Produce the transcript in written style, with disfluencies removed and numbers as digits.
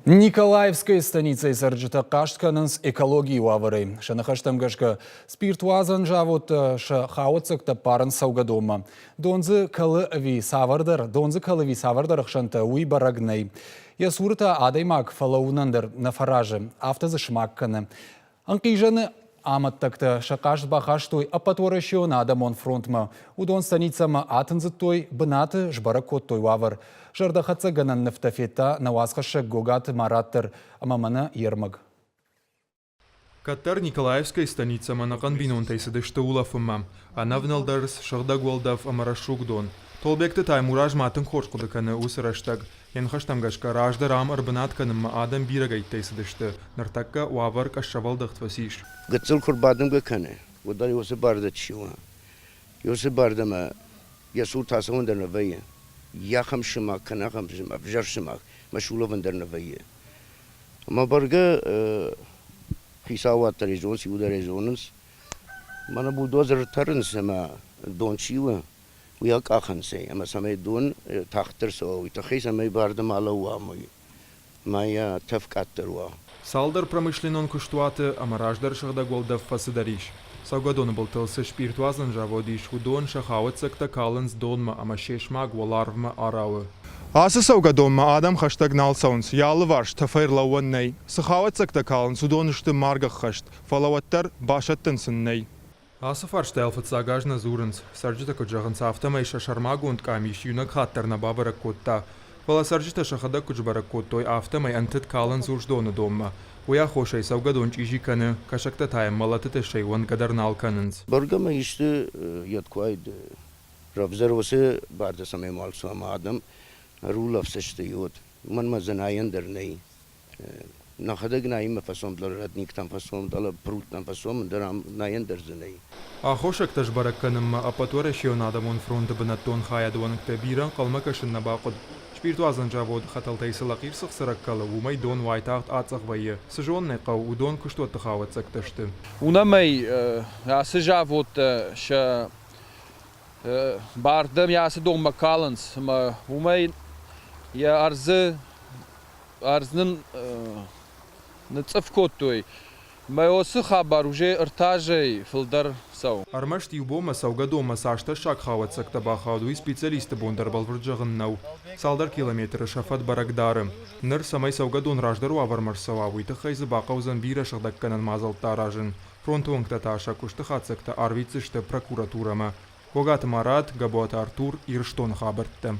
Николаевской станицей сарджита Каштканынс экологии уавары. Шанахаштам гашка спиртуазан жавот хауцакта паран саугадома. Донзы калыви савардар хшанта уй барагней. Ясурта адаймак фалаунандер на фараже автозашмакканы. Анкижаны аматтакта шакаш бахаштой апатворащион адамон фронтма. Удон станицама атынзытой бынаты жбаракоттой уавар. Жардахатса ганан нефтафета навасхаша гогат мараттер амамана ермаг. Каттар Николаевской станица манакан бинунтай садышты улафымам. Анавналдарс шардагуалдав амарашугдон. Толбекте таймураж матын хоршкудаканы усыраштаг. Янхаштамгашка раждарам арбанатканым адам бирагайттай садышты. Нартакка уавар кашавалдахтвасиш. Гацыл курбадым гаканы. Удар юсы барда чива. Юсы бардама ясу тасавандар навая. Яхам шимак, канахам шимак, бжав шимак. Машулавандар навая. Ама барга хисаваттар резонс, юдар резонс. Мана будозар тарынс ама дончива. Уяк ахансе. Ама самай дон тахтар сау. Тахей самай бардам алауа мой. Майя тавкаттарва. Салдар промышленон куштуаты амараждар шардагуалдав фасидариш. Саугадоны болтылсы шпиртуазан жаводиш худон шахауацакта калынс донма ама шешмаг валарвма арауы. Асы саугадонма адам хаштаг налсаунс, ялы варш тафайрлауан ней. Сахауацакта калынс удонышты маргах хашт, фалаваттар башаттынсын ней. Асы фаршта элфатса гажна зурынс, сарджита куджаган сафтама иша шармагунд камиш юнак хаттар на бабара котта. Фала сарджита шахада куджбара коттой автамай антит калынс урждоны домма. Уя хошай саугадонч ижиканы, кашакта тайм малатыты шейван гадарнал канынс. Баргама ишты яткуайд равзарвасы барда самай малсуама адам рулавсышты йод. Ман мазанайандер ней. Нахадаг наима фасом дларатник там фасом дала прут там фасом дарам наяндер зеней. А хошакташ баракканым апатуара шионадамон фронта бенатон хаядуан ктабиран калмакашын набақуд. Шпиртуазан жавод хаталтайсы лақирсық сыраккалы умай дон вайтахт ацақ вайы. Сыжонный қау удон күштуатты хаватсақташты. Унамай ясы жавод ша бардым ясы дома калынс. Умай я арзның нацавкоттой. Майосы хабар уже артажей филдар сау. Армашт юбома саугадома сашта шак хаватсақта бахауду и специалисты бондар балвырджағыннау. Салдар километры шафат барагдары. Ныр самай саугадон раждару авармарсававу и тахайзы бақаузан бира шагдакканан мазалта ражын. Фронтуыңта таша куштахатсақта арвицышты прокуратурама. Когат Марат, Габота Артур, Ирштон хабартты.